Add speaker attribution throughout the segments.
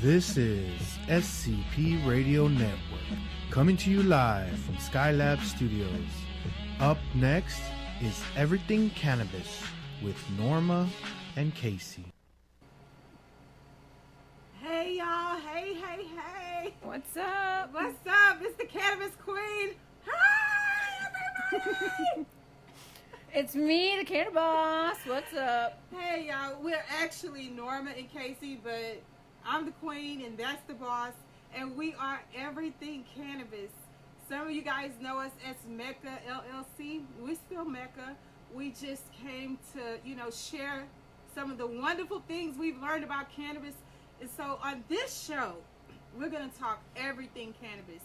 Speaker 1: This is SCP Radio Network, coming to you live from Skylab Studios. Up next is Everything Cannabis with Norma and Casey.
Speaker 2: Hey y'all, hey.
Speaker 3: What's up?
Speaker 2: What's up? It's the Cannabis Queen. Hi everybody.
Speaker 3: It's me, the Cannabis. What's up?
Speaker 2: Hey y'all, we're actually Norma and Casey, but I'm the queen and that's the boss, and we are Everything Cannabis. Some of you guys know us as Mecca LLC. We're still Mecca. We just came to, share some of the wonderful things we've learned about cannabis. And so on this show, we're going to talk everything cannabis.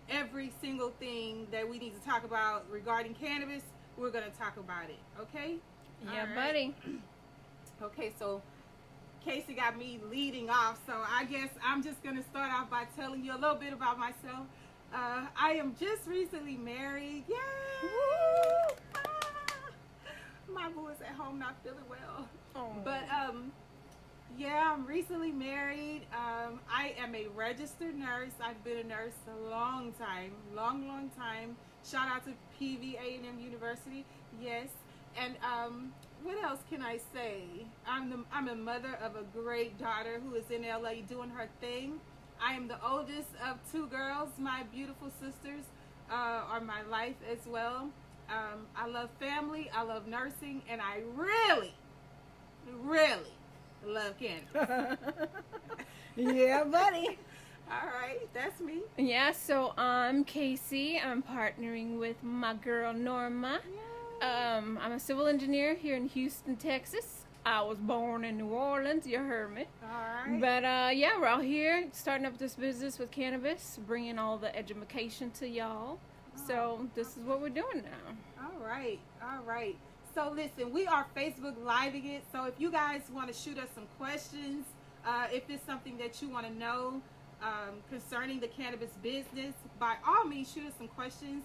Speaker 2: Every single thing that we need to talk about regarding cannabis, we're going to talk about it. Okay?
Speaker 3: Yeah,
Speaker 2: All right.
Speaker 3: buddy.
Speaker 2: Okay, so Casey got me leading off, so I guess I'm just going to start off by telling you a little bit about myself. I am just recently married. Yay!
Speaker 3: Woo!
Speaker 2: My boo is at home not feeling well.
Speaker 3: Oh.
Speaker 2: But, yeah, I'm recently married. I am a registered nurse. I've been a nurse a long time. Long time. Shout out to PV-A&M University. Yes. And, what else can I say? I'm a mother of a great daughter who is in LA doing her thing. I am the oldest of two girls. My beautiful sisters are my life as well. I love family. I love nursing. And I really love cannabis.
Speaker 3: Yeah, buddy.
Speaker 2: All right, that's me.
Speaker 3: Yeah, so I'm Casey. I'm partnering with my girl Norma. I'm a civil engineer here in Houston, Texas. I was born in New Orleans, you heard me.
Speaker 2: All right.
Speaker 3: But yeah, we're out here starting up this business with cannabis, bringing all the education to y'all. So this is what we're doing now.
Speaker 2: All right. So listen, we are Facebook Living it. So if you guys want to shoot us some questions, if it's something that you want to know concerning the cannabis business, by all means, shoot us some questions.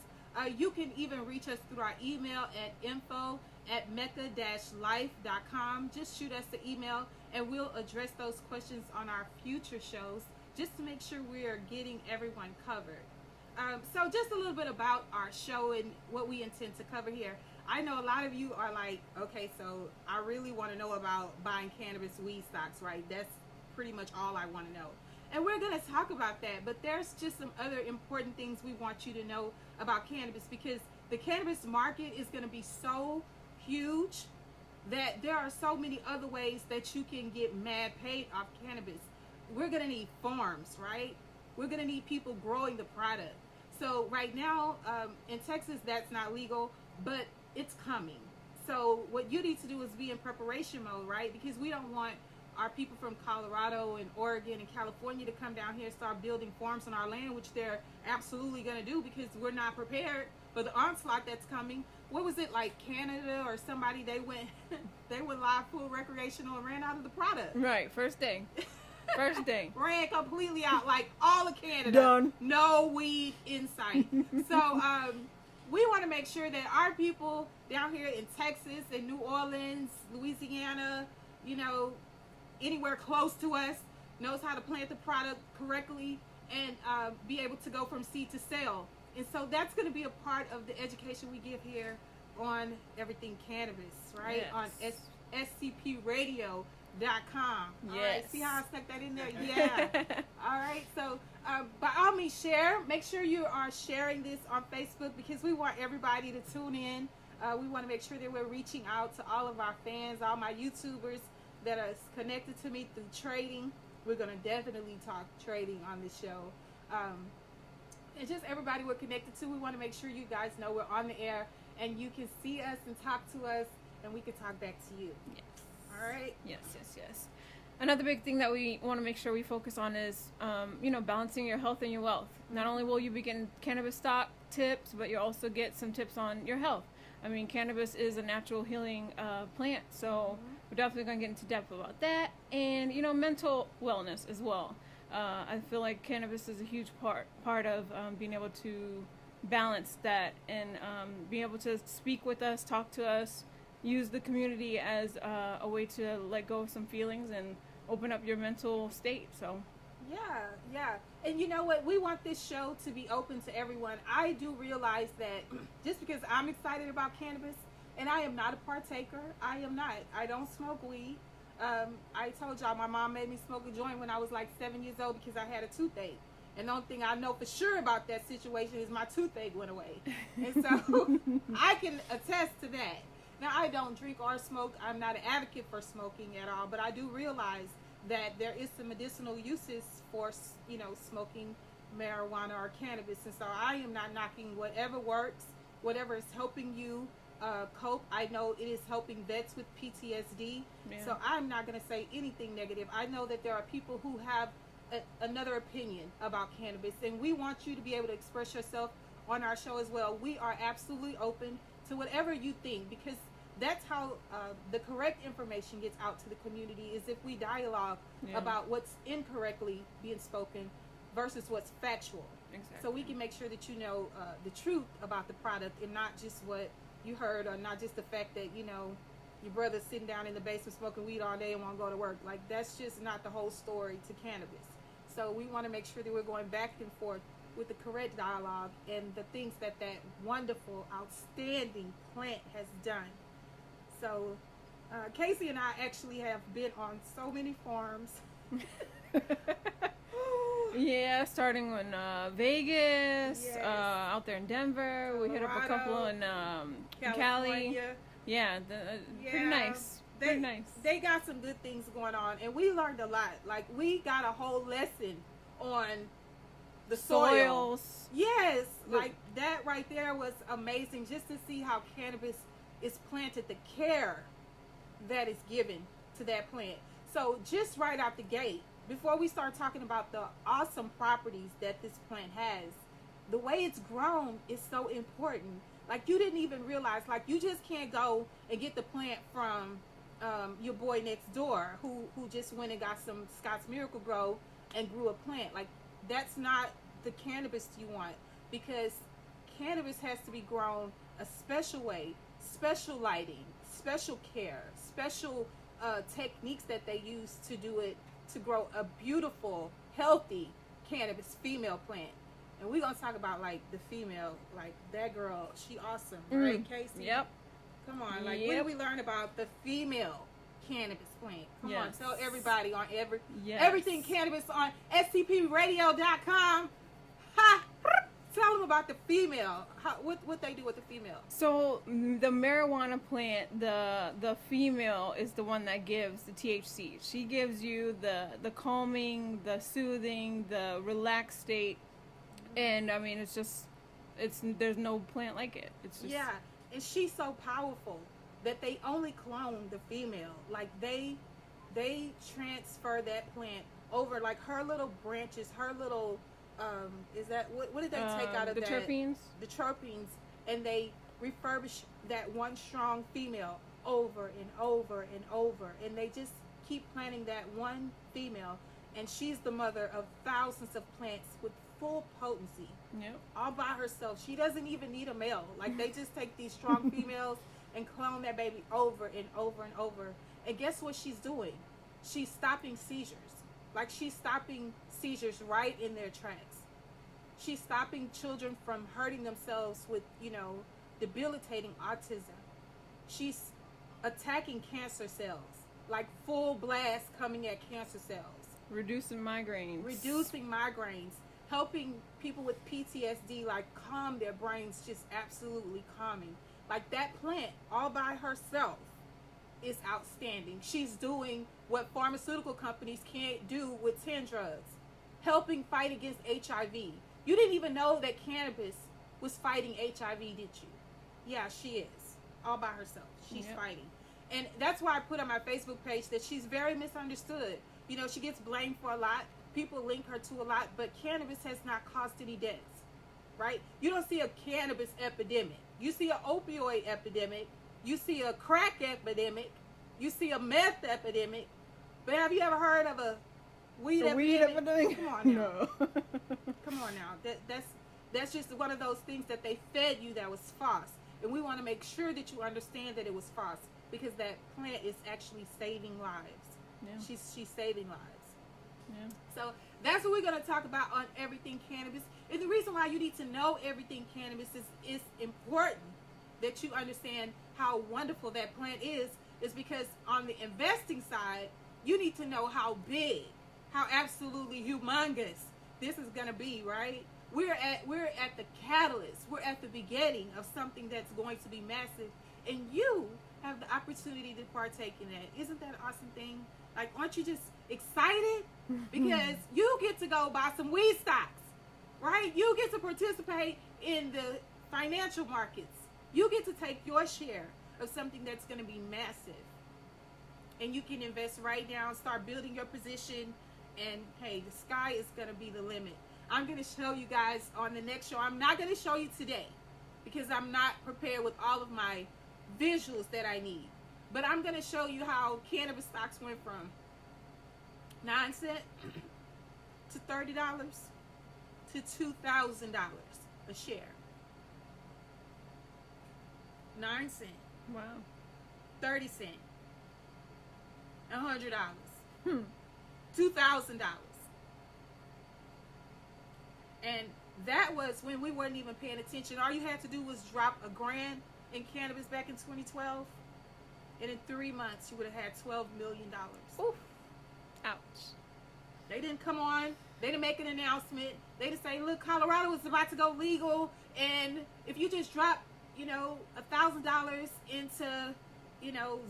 Speaker 2: You can even reach us through our email at info@mecca-life.com. Just shoot us the email and we'll address those questions on our future shows just to make sure we are getting everyone covered. So just a little bit about our show and what we intend to cover here. I know a lot of you are like, okay, so I really want to know about buying cannabis weed stocks, right? That's pretty much all I want to know. And we're going to talk about that, but there's just some other important things we want you to know about cannabis, because the cannabis market is going to be so huge that there are so many other ways that you can get mad paid off cannabis. We're going to need farms, right? We're going to need people growing the product. So right now in Texas, that's not legal, but it's coming. So what you need to do is be in preparation mode, right? Because we don't want our people from Colorado and Oregon and California to come down here and start building farms on our land, which they're absolutely going to do because we're not prepared for the onslaught that's coming. What was it, like Canada or somebody, they went live full recreational and ran out of the product.
Speaker 3: Right, first thing.
Speaker 2: Ran completely out, like all of Canada.
Speaker 3: Done.
Speaker 2: No weed in sight. So we want to make sure that our people down here in Texas and New Orleans, Louisiana, anywhere close to us, knows how to plant the product correctly and be able to go from seed to sale. And so that's going to be a part of the education we give here on Everything Cannabis, right?
Speaker 3: Yes.
Speaker 2: On scpradio.com.
Speaker 3: Yes.
Speaker 2: All right, see how I stuck that in there? Yeah. All right, so by all means, share. Make sure you are sharing this on Facebook because we want everybody to tune in. We want to make sure that we're reaching out to all of our fans, all my YouTubers that are connected to me through trading. We're going to definitely talk trading on this show. And just everybody we're connected to, we want to make sure you guys know we're on the air and you can see us and talk to us and we can talk back to you.
Speaker 3: Yes.
Speaker 2: All right?
Speaker 3: Yes. Another big thing that we want to make sure we focus on is, balancing your health and your wealth. Not only will you be getting cannabis stock tips, but you'll also get some tips on your health. I mean, cannabis is a natural healing plant, so we're definitely going to get into depth about that. And, mental wellness as well. I feel like cannabis is a huge part of being able to balance that and being able to speak with us, talk to us, use the community as a way to let go of some feelings and open up your mental state. So
Speaker 2: Yeah. And you know what? We want this show to be open to everyone. I do realize that just because I'm excited about cannabis, and I am not a partaker, I am not. I don't smoke weed. I told y'all my mom made me smoke a joint when I was like 7 years old because I had a toothache. And the only thing I know for sure about that situation is my toothache went away. And so I can attest to that. Now, I don't drink or smoke. I'm not an advocate for smoking at all, but I do realize that there is some medicinal uses for, smoking marijuana or cannabis. And so I am not knocking whatever works, whatever is helping you cope. I know it is helping vets with PTSD.
Speaker 3: Yeah.
Speaker 2: So I'm not going to say anything negative. I know that there are people who have another opinion about cannabis, and we want you to be able to express yourself on our show as well. We are absolutely open to whatever you think, because that's how the correct information gets out to the community, is if we dialogue about what's incorrectly being spoken versus what's factual.
Speaker 3: Exactly.
Speaker 2: So we can make sure that you know the truth about the product, and not just what you heard, or not just the fact that your brother's sitting down in the basement smoking weed all day and won't go to work. Like, that's just not the whole story to cannabis. So we want to make sure that we're going back and forth with the correct dialogue and the things that wonderful, outstanding plant has done. So Casey and I actually have been on so many farms.
Speaker 3: Yeah, starting in Vegas,
Speaker 2: Yes.
Speaker 3: Out there in Denver. We hit up a couple in Cali.
Speaker 2: California.
Speaker 3: Yeah, pretty nice. Pretty nice.
Speaker 2: They got some good things going on, and we learned a lot. Like, we got a whole lesson on the soil.
Speaker 3: Soils.
Speaker 2: Yes, like that right there was amazing, just to see how cannabis is planted, the care that is given to that plant. So just right out the gate, before we start talking about the awesome properties that this plant has, the way it's grown is so important. Like, you didn't even realize, like, you just can't go and get the plant from your boy next door who just went and got some Scott's Miracle Grow and grew a plant. Like, that's not the cannabis you want, because cannabis has to be grown a special way, special lighting, special care, special techniques that they use to do it, to grow a beautiful, healthy cannabis female plant. And we're going to talk about, like, the female, like, that girl, she awesome, right, Casey?
Speaker 3: Yep.
Speaker 2: Come on, like, what did we learn about the female cannabis plant? Come on, tell everybody on everything cannabis on scpradio.com. Ha! Tell them about the female. What they do with the female.
Speaker 3: So the marijuana plant, the female is the one that gives the THC. She gives you the calming, the soothing, the relaxed state, and I mean there's no plant like it. It's just,
Speaker 2: and she's so powerful that they only clone the female. Like, they transfer that plant over, like, her little branches, her little is that what did they take out of
Speaker 3: the
Speaker 2: that?
Speaker 3: terpenes?
Speaker 2: The terpenes, and they refurbish that one strong female over and over and over, and they just keep planting that one female, and she's the mother of thousands of plants with full potency.
Speaker 3: Yep.
Speaker 2: All by herself. She doesn't even need a male. Like, they just take these strong females and clone that baby over and over and over. And guess what she's doing? She's stopping seizures. Like, she's stopping seizures right in their tracks. She's stopping children from hurting themselves with, debilitating autism. She's attacking cancer cells, like full blast coming at cancer cells.
Speaker 3: Reducing migraines.
Speaker 2: Helping people with PTSD, like, calm their brains, just absolutely calming. Like, that plant all by herself is outstanding. She's doing what pharmaceutical companies can't do with 10 drugs. Helping fight against HIV. You didn't even know that cannabis was fighting HIV, did you? Yeah, she is. All by herself. She's fighting. And that's why I put on my Facebook page that she's very misunderstood. She gets blamed for a lot. People link her to a lot, but cannabis has not caused any deaths, right? You don't see a cannabis epidemic. You see an opioid epidemic. You see a crack epidemic. You see a meth epidemic. But have you ever heard of a weed epidemic? Come on now.
Speaker 3: No.
Speaker 2: Come on now. That's just one of those things that they fed you that was false. And we want to make sure that you understand that it was false, because that plant is actually saving lives. Yeah. She's saving lives.
Speaker 3: Yeah.
Speaker 2: So that's what we're going to talk about on Everything Cannabis. And the reason why you need to know Everything Cannabis is important that you understand how wonderful that plant is because on the investing side, you need to know how big, how absolutely humongous this is going to be, right? We're at the catalyst. We're at the beginning of something that's going to be massive, and you have the opportunity to partake in that. Isn't that an awesome thing? Like, aren't you just excited? Because you get to go buy some weed stocks, right? You get to participate in the financial markets. You get to take your share of something that's going to be massive. And you can invest right now, start building your position, and hey, the sky is going to be the limit. I'm going to show you guys on the next show. I'm not going to show you today because I'm not prepared with all of my visuals that I need. But I'm going to show you how cannabis stocks went from 9 cents to $30 to $2,000 a share. 9 cents.
Speaker 3: Wow.
Speaker 2: 30 cents. $100. $2,000. And that was when we weren't even paying attention. All you had to do was drop $1,000 in cannabis back in 2012. And in 3 months, you would have had $12 million.
Speaker 3: Oof. Ouch.
Speaker 2: They didn't come on. They didn't make an announcement. They didn't say, look, Colorado is about to go legal. And if you just drop, $1,000 into,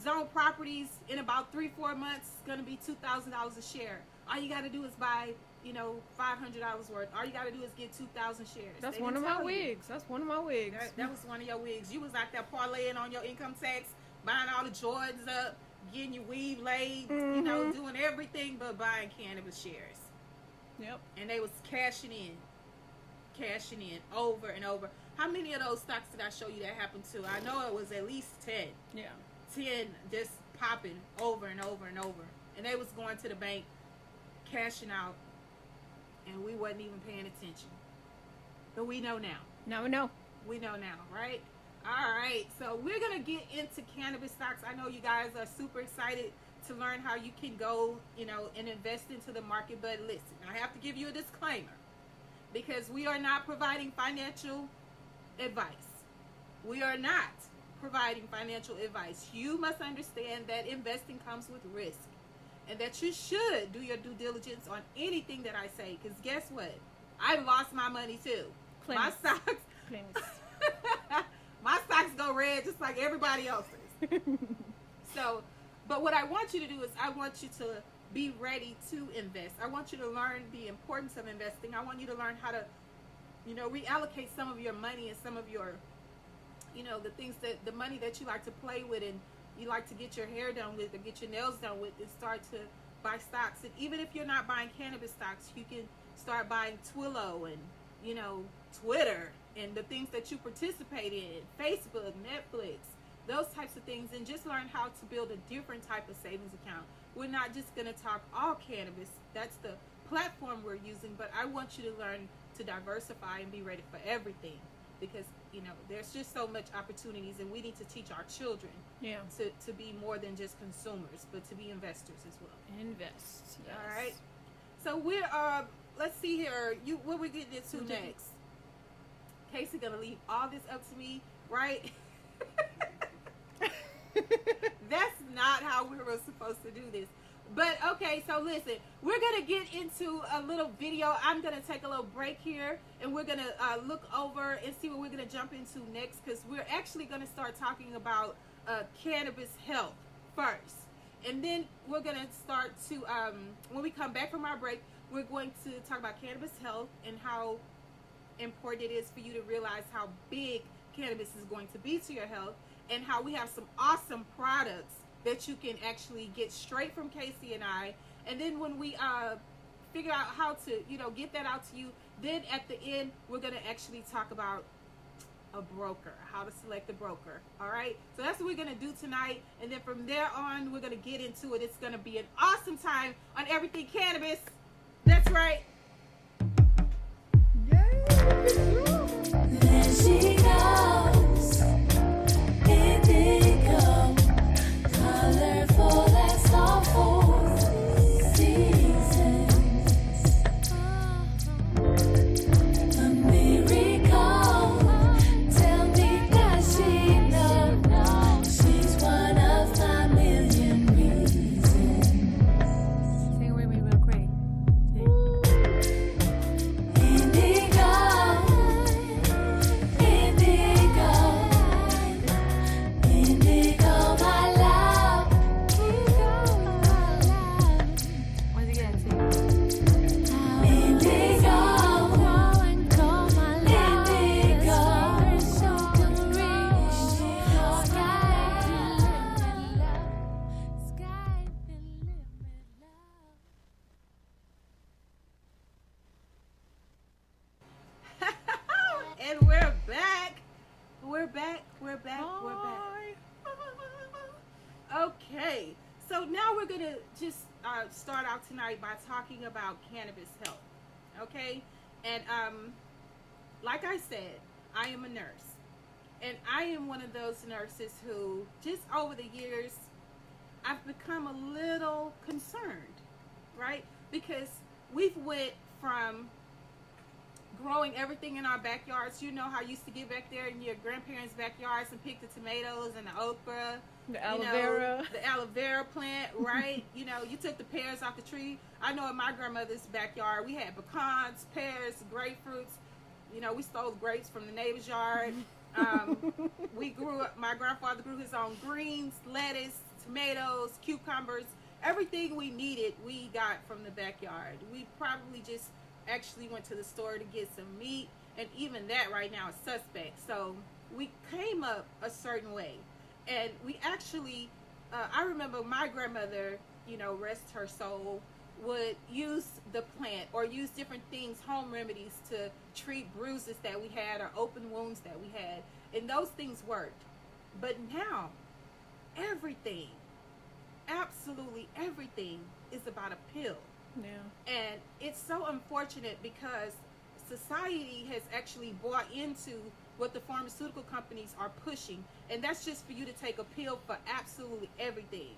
Speaker 2: zone properties in about 3-4 months, it's going to be $2,000 a share. All you got to do is buy, $500 worth. All you got to do is get 2,000 shares.
Speaker 3: That's one of my wigs. That's one of my wigs.
Speaker 2: That was one of your wigs. You was out there parlaying on your income tax, buying all the Jordans up, getting your weave laid, doing everything but buying cannabis shares.
Speaker 3: Yep.
Speaker 2: And they was cashing in over and over. How many of those stocks did I show you that happened to? I know it was at least 10.
Speaker 3: Yeah.
Speaker 2: 10 just popping over and over and over. And they was going to the bank, cashing out, and we wasn't even paying attention. But we know now.
Speaker 3: Now we know.
Speaker 2: We know now, right? All right. So we're going to get into cannabis stocks. I know you guys are super excited to learn how you can go, and invest into the market. But listen, I have to give you a disclaimer because we are not providing financial advice. We are not providing financial advice. You must understand that investing comes with risk and that you should do your due diligence on anything that I say, because guess what? I lost my money too. My stocks my stocks go red just like everybody else's. So, but what I want you to do is I want you to be ready to invest. I want you to learn the importance of investing. I want you to learn how to reallocate some of your money and some of your, the things the money that you like to play with and you like to get your hair done with or get your nails done with, and start to buy stocks. And even if you're not buying cannabis stocks, you can start buying Twillo and, Twitter and the things that you participate in, Facebook, Netflix, those types of things, and just learn how to build a different type of savings account. We're not just going to talk all cannabis. That's the platform we're using, but I want you to learn to diversify and be ready for everything, because there's just so much opportunities, and we need to teach our children to be more than just consumers, but to be investors as well.
Speaker 3: Invest. Yes.
Speaker 2: All right. So we're let's see here. What we getting into next? Casey gonna leave all this up to me, right? That's not how we were supposed to do this. But okay, so listen, we're gonna get into a little video. I'm gonna take a little break here, and we're gonna look over and see what we're gonna jump into next, because we're actually gonna start talking about cannabis health first, and then we're gonna start to when we come back from our break, we're going to talk about cannabis health and how important it is for you to realize how big cannabis is going to be to your health, and how we have some awesome products that you can actually get straight from Casey and I. And then when we figure out how to, get that out to you, then at the end, we're going to actually talk about a broker, how to select a broker. All right. So that's what we're going to do tonight. And then from there on, we're going to get into it. It's going to be an awesome time on Everything Cannabis. That's right.
Speaker 4: There she goes, indigo, colorful and soulful season.
Speaker 2: Okay, so now we're gonna just start out tonight by talking about cannabis health. Okay, and like I said, I am a nurse, and I am one of those nurses who, just over the years, I've become a little concerned, right? Because we've went from growing everything in our backyards. You know how you used to get back there in your grandparents' backyards and pick the tomatoes and the okra,
Speaker 3: The aloe vera.
Speaker 2: the aloe vera plant, right? You took the pears off the tree. I know in my grandmother's backyard we had pecans, pears, grapefruits. We stole grapes from the neighbor's yard. We grew up. My grandfather grew his own greens, lettuce, tomatoes, cucumbers. Everything we needed, we got from the backyard. We probably just actually went to the store to get some meat, and even that right now is suspect. So we came up a certain way, and we actually I remember my grandmother, rest her soul, would use the plant or use different things, home remedies, to treat bruises that we had or open wounds that we had, and those things worked. But now everything, absolutely everything, is about a pill.
Speaker 3: Yeah.
Speaker 2: And it's so unfortunate because society has actually bought into what the pharmaceutical companies are pushing. And that's just for you to take a pill for absolutely everything.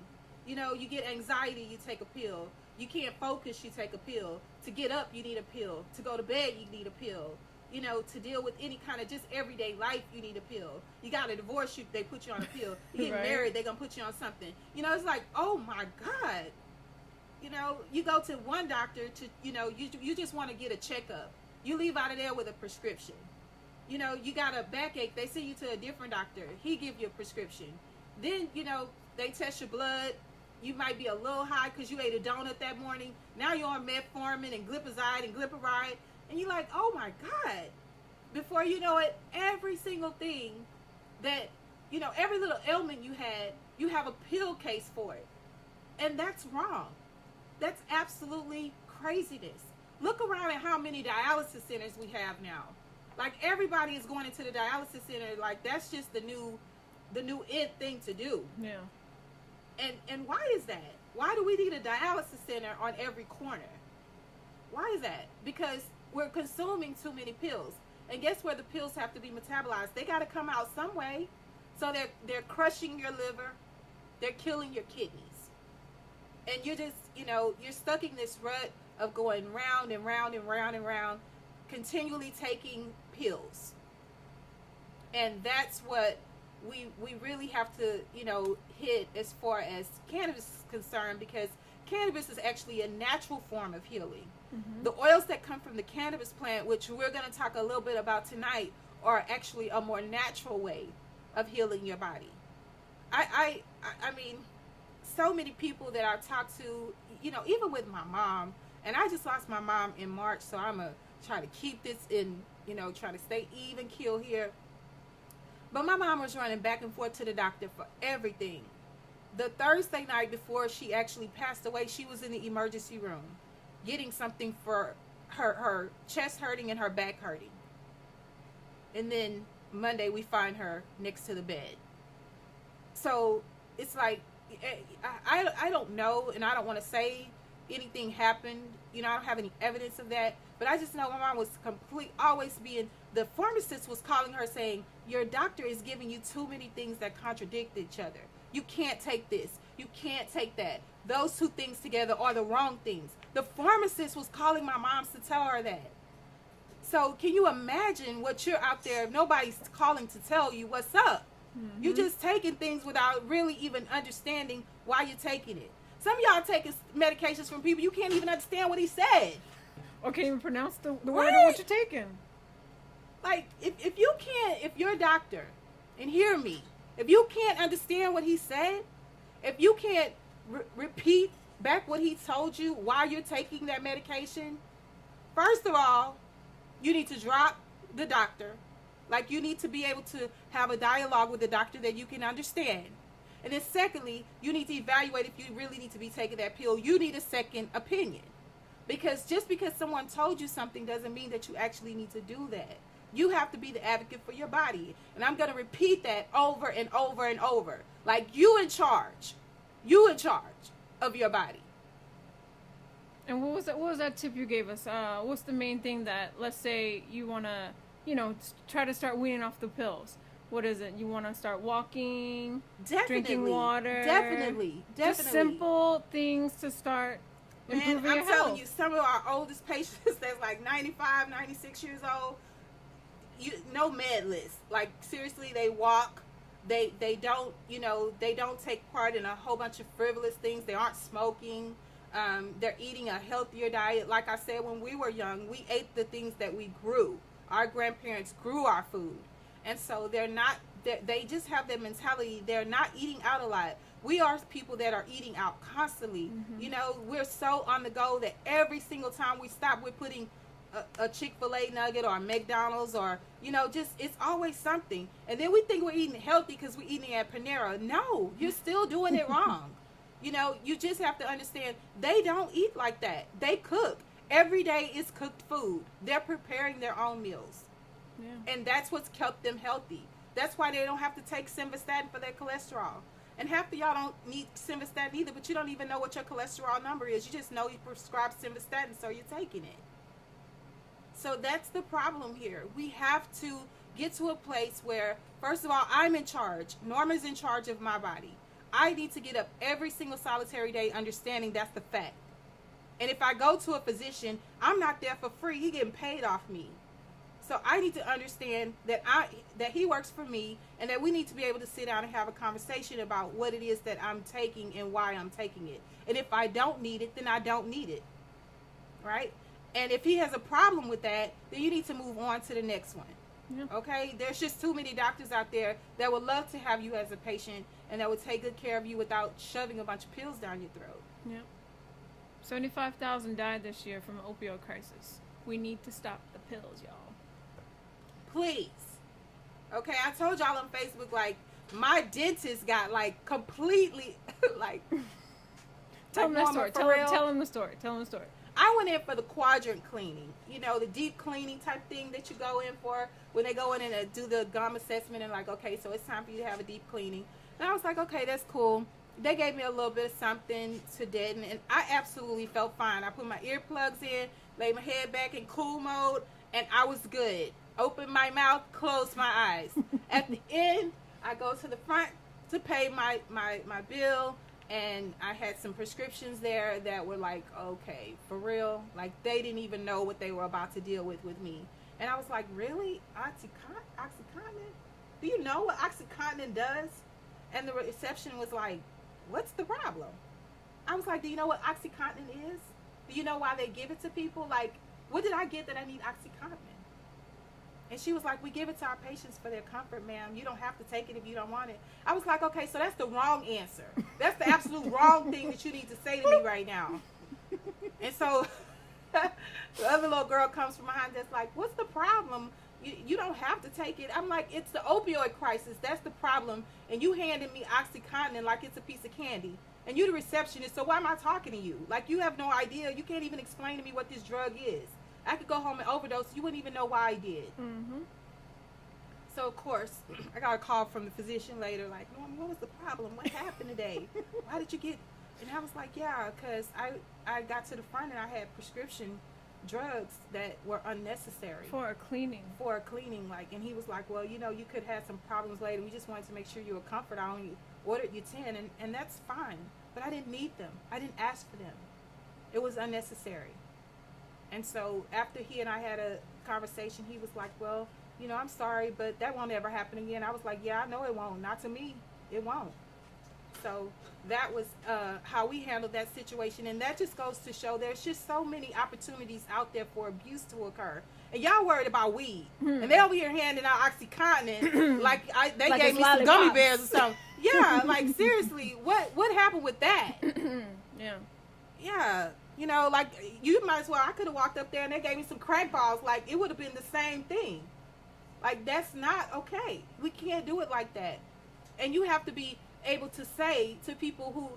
Speaker 2: You get anxiety, you take a pill. You can't focus, you take a pill. To get up, you need a pill. To go to bed, you need a pill. To deal with any kind of just everyday life, you need a pill. You got a divorce, they put you on a pill. You get
Speaker 3: Right.
Speaker 2: married, they're going to put you on something. It's like, oh my God. You go to one doctor to, you just want to get a checkup. You leave out of there with a prescription. You got a backache, they send you to a different doctor. He give you a prescription. Then, they test your blood. You might be a little high because you ate a donut that morning. Now you're on metformin and glipizide and glypiride. And you're like, oh my God. Before you know it, every single thing that, every little ailment you have a pill case for it. And that's wrong. That's absolutely craziness. Look around at how many dialysis centers we have now. Like, everybody is going into the dialysis center. Like, that's just the new it thing to do.
Speaker 3: Yeah.
Speaker 2: And why is that? Why do we need a dialysis center on every corner? Why is that? Because we're consuming too many pills. And guess where the pills have to be metabolized? They got to come out some way. So they're crushing your liver. They're killing your kidneys. And you're just, you're stuck in this rut of going round and round and round and round, continually taking pills. And that's what we really have to, hit as far as cannabis is concerned, because cannabis is actually a natural form of healing. Mm-hmm. The oils that come from the cannabis plant, which we're going to talk a little bit about tonight, are actually a more natural way of healing your body. I mean, so many people that I've talked to, even with my mom, and I just lost my mom in March, so I'm going to try to keep this in, try to stay even keel here. But my mom was running back and forth to the doctor for everything. The Thursday night before she actually passed away, she was in the emergency room getting something for her chest hurting and her back hurting. And then Monday we find her next to the bed. So it's like, I don't know, and I don't want to say anything happened. I don't have any evidence of that. But I just know my mom was always being, the pharmacist was calling her saying, your doctor is giving you too many things that contradict each other. You can't take this. You can't take that. Those two things together are the wrong things. The pharmacist was calling my mom to tell her that. So can you imagine what you're out there, if nobody's calling to tell you what's up? Mm-hmm. You're just taking things without really even understanding why you're taking it. Some of y'all taking medications from people you can't even understand what he said.
Speaker 3: Or can't even pronounce the word of what you're taking.
Speaker 2: Like, if you can't, if you're a doctor, and hear me, if you can't understand what he said, if you can't repeat back what he told you while you're taking that medication, first of all, you need to drop the doctor. Like, you need to be able to have a dialogue with the doctor that you can understand. And then secondly, you need to evaluate if you really need to be taking that pill. You need a second opinion. Because just because someone told you something doesn't mean that you actually need to do that. You have to be the advocate for your body. And I'm going to repeat that over and over and over. Like, you in charge. You in charge of your body.
Speaker 3: And what was that tip you gave us? What's the main thing that, let's say you want to, try to start weaning off the pills? What is it? You want to start walking, drinking water?
Speaker 2: Definitely.
Speaker 3: Just simple things to start improving your health.
Speaker 2: I'm telling you, some of our oldest patients that's like 95, 96 years old, no med list. Like, seriously, they walk. They don't, they don't take part in a whole bunch of frivolous things. They aren't smoking. They're eating a healthier diet. Like I said, when we were young, we ate the things that we grew. Our grandparents grew our food. And so they just have that mentality. They're not eating out a lot. We are people that are eating out constantly. Mm-hmm. We're so on the go that every single time we stop, we're putting a Chick-fil-A nugget or a McDonald's or, it's always something. And then we think we're eating healthy because we're eating at Panera. No, you're still doing it wrong. You just have to understand they don't eat like that. They cook. Every day is cooked food. They're preparing their own meals. Yeah. And that's what's kept them healthy. That's why they don't have to take simvastatin for their cholesterol. And half of y'all don't need simvastatin either, but you don't even know what your cholesterol number is. You just know you prescribe simvastatin, so you're taking it. So that's the problem here. We have to get to a place where, first of all, I'm in charge. Norma's in charge of my body. I need to get up every single solitary day understanding that's the fact. And if I go to a physician, I'm not there for free. He's getting paid off me. So I need to understand that he works for me and that we need to be able to sit down and have a conversation about what it is that I'm taking and why I'm taking it. And if I don't need it, then I don't need it. Right? And if he has a problem with that, then you need to move on to the next one. Yeah. Okay? There's just too many doctors out there that would love to have you as a patient and that would take good care of you without shoving a bunch of pills down your throat.
Speaker 3: Yeah. 75,000 died this year from an opioid crisis. We need to stop the pills, y'all.
Speaker 2: Please. Okay, I told y'all on Facebook, like, my dentist got, like, completely, like...
Speaker 3: Tell them the story. Tell them the story. Tell them the story.
Speaker 2: I went in for the quadrant cleaning. The deep cleaning type thing that you go in for when they go in and do the gum assessment and, like, okay, so it's time for you to have a deep cleaning. And I was like, okay, that's cool. They gave me a little bit of something to deaden, and I absolutely felt fine. I put my earplugs in, laid my head back in cool mode, and I was good. Open my mouth, close my eyes. At the end, I go to the front to pay my bill, and I had some prescriptions there that were like, okay, for real? Like, they didn't even know what they were about to deal with me. And I was like, really? Oxycontin? Do you know what Oxycontin does? And the reception was like, what's the problem? I was like, do you know what Oxycontin is? Do you know why they give it to people? Like, what did I get that I need Oxycontin? And she was like, we give it to our patients for their comfort, ma'am. You don't have to take it if you don't want it. I was like, okay, so that's the wrong answer. That's the absolute wrong thing that you need to say to me right now. And so the other little girl comes from behind that's like, what's the problem? You don't have to take it. I'm like, it's the opioid crisis. That's the problem. And you handed me Oxycontin like it's a piece of candy. And you the receptionist, so why am I talking to you? Like, you have no idea. You can't even explain to me what this drug is. I could go home and overdose. You wouldn't even know why I did. Mm-hmm. So, of course, I got a call from the physician later, like, Norm, what was the problem? What happened today? Why did you get... And I was like, yeah, because I got to the front and I had prescription drugs that were unnecessary.
Speaker 3: For a cleaning.
Speaker 2: Like, and he was like, well, you could have some problems later. We just wanted to make sure you were comfortable. I only ordered you 10, and that's fine. But I didn't need them. I didn't ask for them. It was unnecessary. And so after he and I had a conversation, he was like, well, I'm sorry, but that won't ever happen again. I was like, yeah, I know it won't. Not to me. It won't. So that was how we handled that situation. And that just goes to show there's just so many opportunities out there for abuse to occur. And y'all worried about weed. And they over here handing out Oxycontin like they gave me some gummy bears or something. Yeah, like, seriously, what happened with that?
Speaker 3: Yeah.
Speaker 2: Yeah. Like, you might as well, I could have walked up there and they gave me some crack balls. Like, it would have been the same thing. Like, that's not okay. We can't do it like that. And you have to be able to say to people who,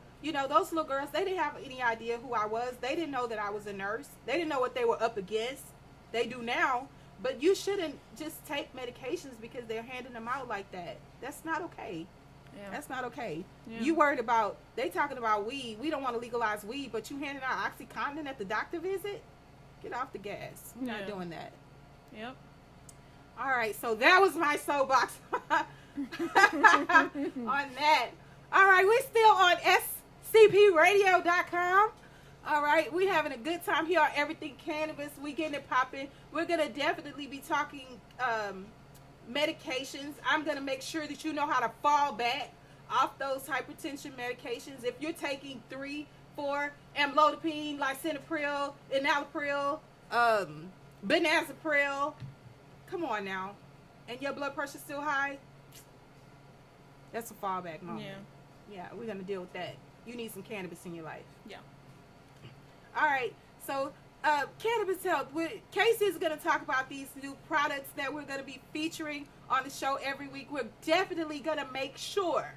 Speaker 2: those little girls, they didn't have any idea who I was. They didn't know that I was a nurse. They didn't know what they were up against. They do now. But you shouldn't just take medications because they're handing them out like that. That's not okay.
Speaker 3: Yeah.
Speaker 2: That's not okay.
Speaker 3: Yeah.
Speaker 2: You worried about, they talking about weed. We don't want to legalize weed, but you handing out OxyContin at the doctor visit? Get off the gas. We're not
Speaker 3: Yeah.
Speaker 2: doing that.
Speaker 3: Yep.
Speaker 2: All right, so that was my soapbox on that. All right, we're still on scpradio.com. All right, we're having a good time here on Everything Cannabis. We getting it popping. We're going to definitely be talking medications. I'm going to make sure that you know how to fall back off those hypertension medications. If you're taking 3, 4, amlodipine, lisinopril, enalapril, benazepril, come on now, and your blood pressure's still high, that's a fallback moment. Yeah, we're going to deal with that. You need some cannabis in your life.
Speaker 3: Yeah.
Speaker 2: All right, so Cannabis Health. Casey is going to talk about these new products that we're going to be featuring on the show every week. We're definitely going to make sure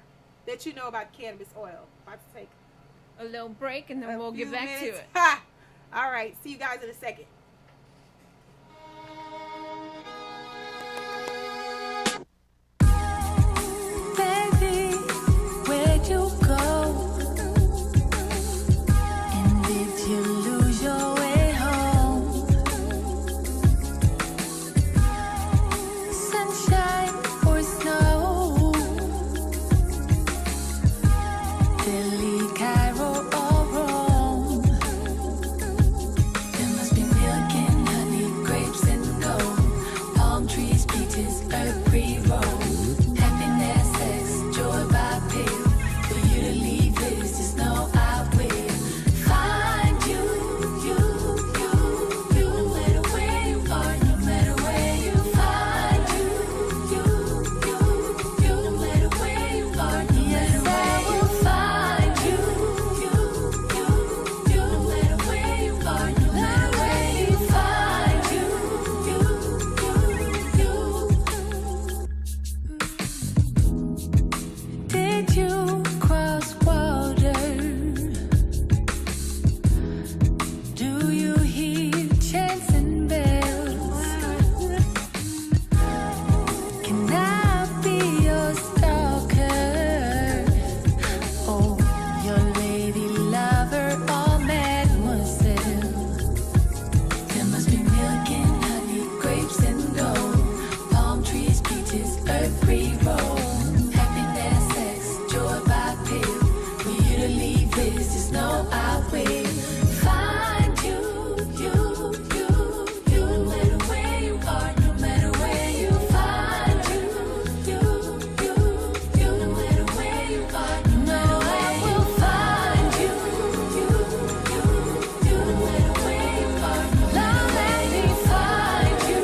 Speaker 2: that you know about cannabis oil. About to take
Speaker 3: A little break, and then
Speaker 2: a
Speaker 3: we'll get
Speaker 2: few
Speaker 3: back to
Speaker 2: minutes.
Speaker 3: it.
Speaker 2: Ha! All right, see you guys in a second.
Speaker 4: Baby, where'd you go? And did you lose your way home? Sunshine or snow? Delhi, Cairo or Rome? There must be milk and honey, grapes and gold, palm trees, peaches, earth pre-roll. Happiness, sex, joy by pill. For you to leave this, just know I will find you. No matter where you are, no matter where you find you. No matter where you are, no matter where you find you. No matter where you are, no matter where you find you. Did you cross water? Do you hear chants and bells? Can I be your stalker? Oh, your lady lover or mademoiselle? There must be milk and honey, grapes and gold, palm trees, peaches, earth pre-roll. Happiness, sex, joy by pill. For you to leave this, just know I will find you. No matter where you are, no matter where you find you. No matter where you are, no matter where you find you. No matter where you are, no matter where you find you.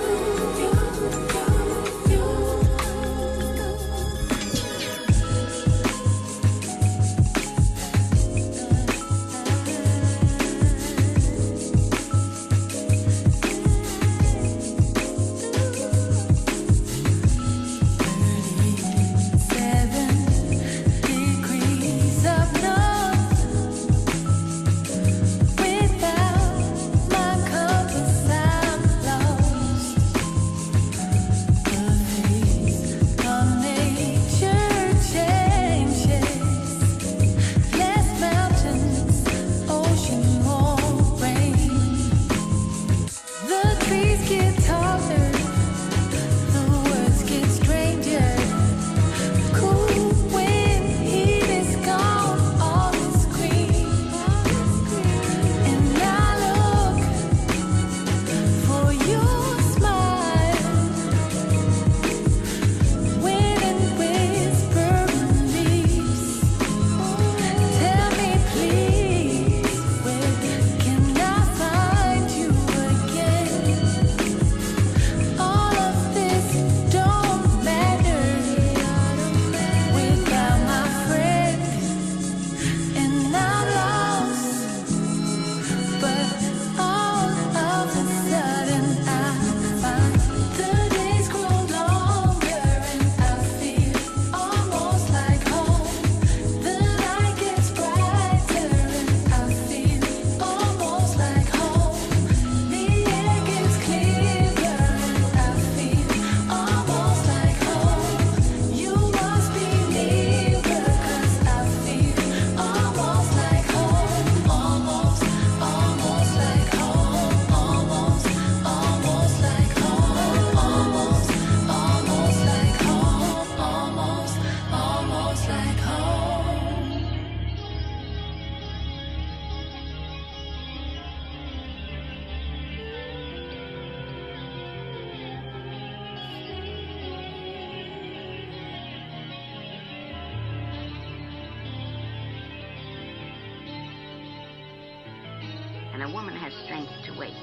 Speaker 5: And a woman has strength to wait,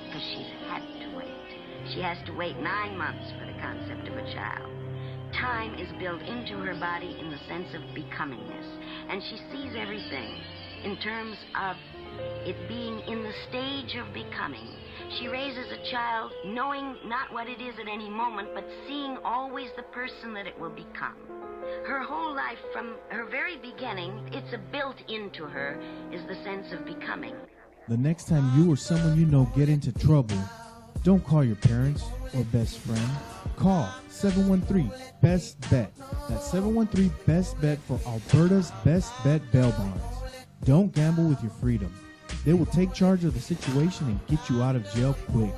Speaker 5: because she's had to wait. She has to wait 9 months for the concept of a child. Time is built into her body in the sense of becomingness, and she sees everything in terms of it being in the stage of becoming. She raises a child knowing not what it is at any moment, but seeing always the person that it will become. Her whole life, from her very beginning, it's a built into her, is the sense of becoming.
Speaker 1: The next time you or someone you know get into trouble, don't call your parents or best friend. Call 713-BEST-BET. That's 713-BEST-BET for Alberta's Best Bet Bail Bonds. Don't gamble with your freedom. They will take charge of the situation and get you out of jail quick.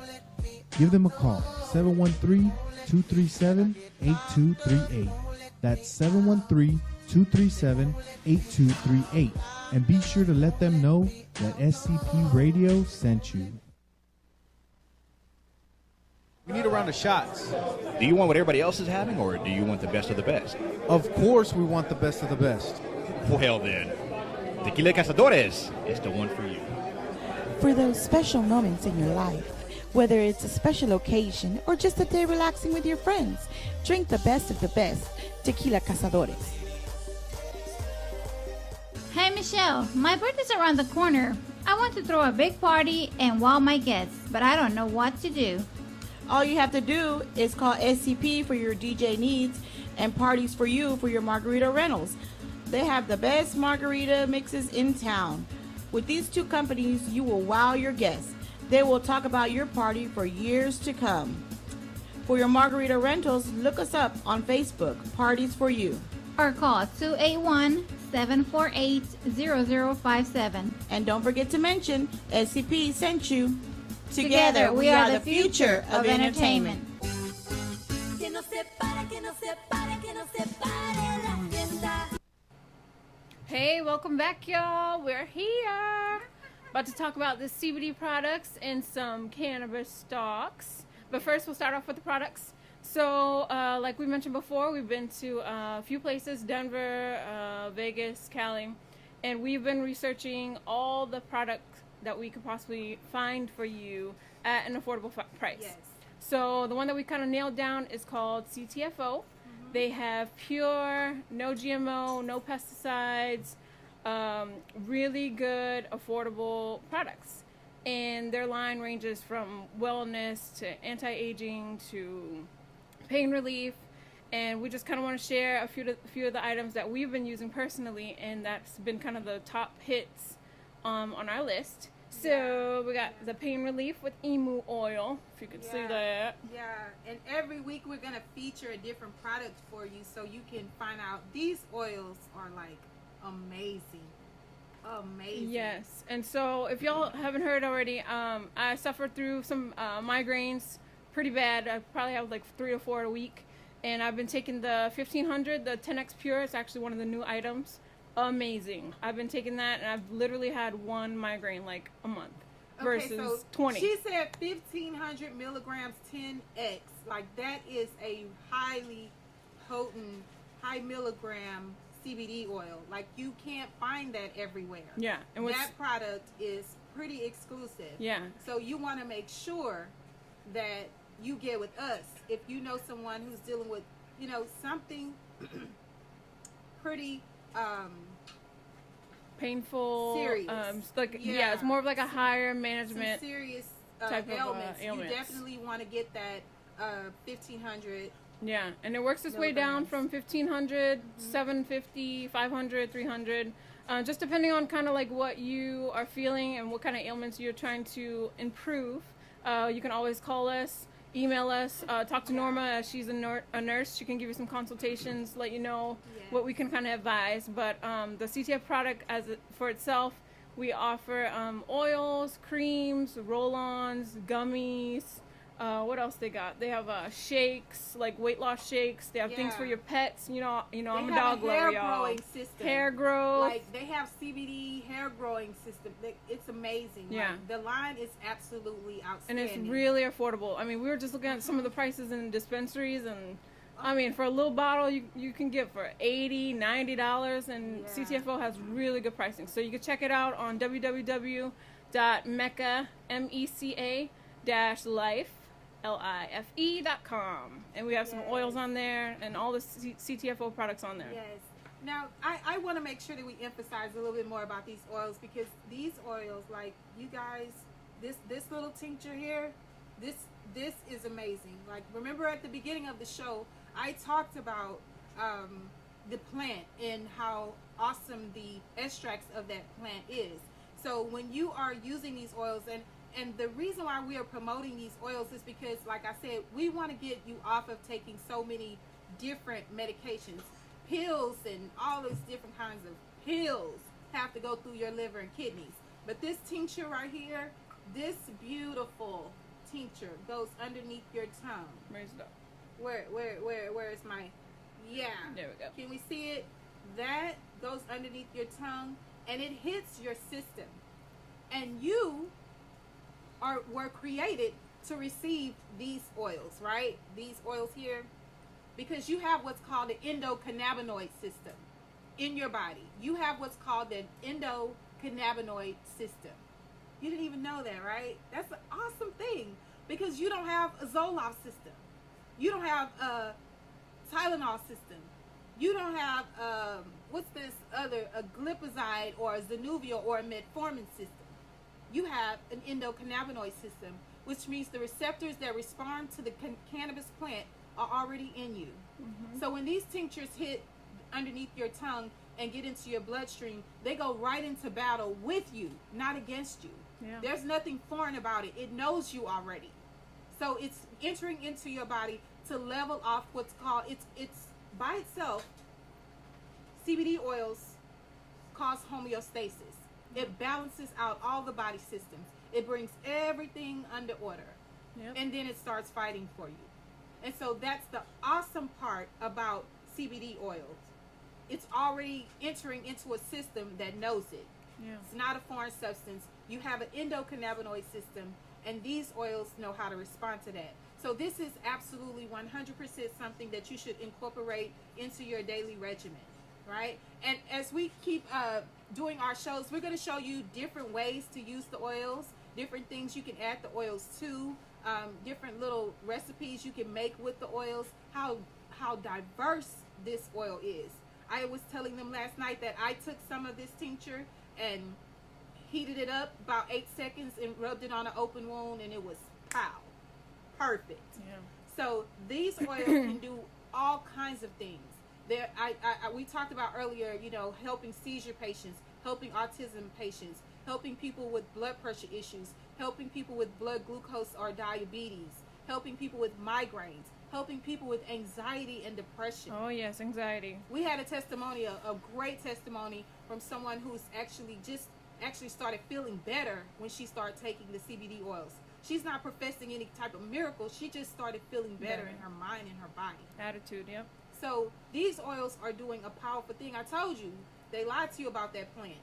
Speaker 1: Give them a call, 713-237-8238. That's 713-237-8238. And be sure to let them know that SCP Radio sent you.
Speaker 6: We need a round of shots.
Speaker 7: Do you want what everybody else is having, or do you want the best of the best?
Speaker 6: Of course we want the best of the best.
Speaker 7: Well then, Tequila Cazadores is the one for you.
Speaker 8: For those special moments in your life, whether it's a special occasion or just a day relaxing with your friends, drink the best of the best, Tequila Cazadores.
Speaker 9: Hey Michelle, my birthday's around the corner. I want to throw a big party and wow my guests, but I don't know what to do.
Speaker 8: All you have to do is call SCP for your DJ needs and Parties for You for your margarita rentals. They have the best margarita mixes in town. With these two companies, you will wow your guests. They will talk about your party for years to come. For your margarita rentals, look us up on Facebook, Parties for You.
Speaker 9: Or call 281-748-0057.
Speaker 8: And don't forget to mention SCP sent you.
Speaker 9: Together, we are the future of entertainment.
Speaker 3: Hey, welcome back, y'all. We're here. About to talk about the CBD products and some cannabis stocks. But first, we'll start off with the products. So, like we mentioned before, we've been to a few places, Denver, Vegas, Cali, and we've been researching all the products that we could possibly find for you at an affordable price.
Speaker 2: Yes.
Speaker 3: So the one that we kind of nailed down is called CTFO. Mm-hmm. They have pure, no GMO, no pesticides, really good, affordable products. And their line ranges from wellness to anti-aging to pain relief. And we just kind of want to share a few of the items that we've been using personally, and that's been kind of the top hits on our list. So we got the pain relief with emu oil, if you could see that.
Speaker 2: Yeah, and every week we're going to feature a different product for you so you can find out these oils are like amazing. Amazing.
Speaker 3: Yes, and so if y'all haven't heard already, I suffered through some migraines pretty bad. I probably have like 3 or 4 a week. And I've been taking the 1500, the 10X Pure. It's actually one of the new items. Amazing. I've been taking that, and I've literally had 1 migraine like a month versus
Speaker 2: so
Speaker 3: 20.
Speaker 2: She said 1500 milligrams 10X. Like, that is a highly potent, high milligram CBD oil. Like, you can't find that everywhere.
Speaker 3: Yeah. And
Speaker 2: that product is pretty exclusive.
Speaker 3: Yeah.
Speaker 2: So you want to make sure that you get with us. If you know someone who's dealing with, something pretty
Speaker 3: painful,
Speaker 2: serious.
Speaker 3: It's more of like a higher management
Speaker 2: some serious
Speaker 3: type
Speaker 2: ailments.
Speaker 3: of ailments.
Speaker 2: You definitely want to get that 1500.
Speaker 3: Yeah, and it works its way down from 1500, 750, 500, 300, just depending on kind of like what you are feeling and what kind of ailments you're trying to improve. You can always call us, email us, talk to Norma as she's a nurse. She can give you some consultations, let you know what we can kind of advise. But the CTF product for itself, we offer oils, creams, roll-ons, gummies. What else they got? They have shakes, like weight loss shakes. They have things for your pets. I'm a dog lover, y'all.
Speaker 2: Hair growing system.
Speaker 3: Hair growth.
Speaker 2: Like, they have CBD hair growing system. It's amazing.
Speaker 3: Yeah.
Speaker 2: Like, the line is absolutely outstanding.
Speaker 3: And it's really affordable. I mean, we were just looking at some of the prices in dispensaries, and I mean, for a little bottle, you can get for $80, $90, and CTFO has really good pricing. So you can check it out on www.meca, MECA life, LIFE.com. And we have some oils on there and all the CTFO products on there.
Speaker 2: Yes. Now, I want to make sure that we emphasize a little bit more about these oils, because these oils, like, you guys, this little tincture here, this is amazing. Like, remember at the beginning of the show, I talked about the plant and how awesome the extracts of that plant is. So when you are using these oils, and the reason why we are promoting these oils is because, like I said, we want to get you off of taking so many different medications. Pills and all these different kinds of pills have to go through your liver and kidneys. But this tincture right here, this beautiful tincture goes underneath your tongue.
Speaker 3: Raise it up.
Speaker 2: Where is my, yeah.
Speaker 3: There we go.
Speaker 2: Can we see it? That goes underneath your tongue and it hits your system. And you were created to receive these oils, right? These oils here. Because you have what's called the endocannabinoid system in your body. You have what's called the endocannabinoid system. You didn't even know that, right? That's an awesome thing, because you don't have a Zoloft system. You don't have a Tylenol system. You don't have, what's this other, a glipizide or a Zanuvia or a metformin system. You have an endocannabinoid system, which means the receptors that respond to the cannabis plant are already in you. Mm-hmm. So when these tinctures hit underneath your tongue and get into your bloodstream, they go right into battle with you, not against you. Yeah. There's nothing foreign about it. It knows you already. So it's entering into your body to level off what's called, it's by itself, CBD oils cause homeostasis. It balances out all the body systems. It brings everything under order. Yep. And then it starts fighting for you. And so that's the awesome part about CBD oils. It's already entering into a system that knows it. Yeah. It's not a foreign substance. You have an endocannabinoid system, and these oils know how to respond to that. So this is absolutely 100% something that you should incorporate into your daily regimen, right? And as we keep doing our shows, we're going to show you different ways to use the oils, different things you can add the oils to, different little recipes you can make with the oils, how diverse this oil is. I was telling them last night that I took some of this tincture and heated it up about 8 seconds and rubbed it on an open wound, and it was perfect. Yeah. So these oils can do all kinds of things. There, we talked about earlier, helping seizure patients, helping autism patients, helping people with blood pressure issues, helping people with blood glucose or diabetes, helping people with migraines, helping people with anxiety and depression.
Speaker 3: Oh yes, anxiety.
Speaker 2: We had a testimony, a great testimony from someone who's actually started feeling better when she started taking the CBD oils. She's not professing any type of miracle. She just started feeling better in her mind and her body.
Speaker 3: Attitude, yep.
Speaker 2: So these oils are doing a powerful thing. I told you, they lied to you about that plant.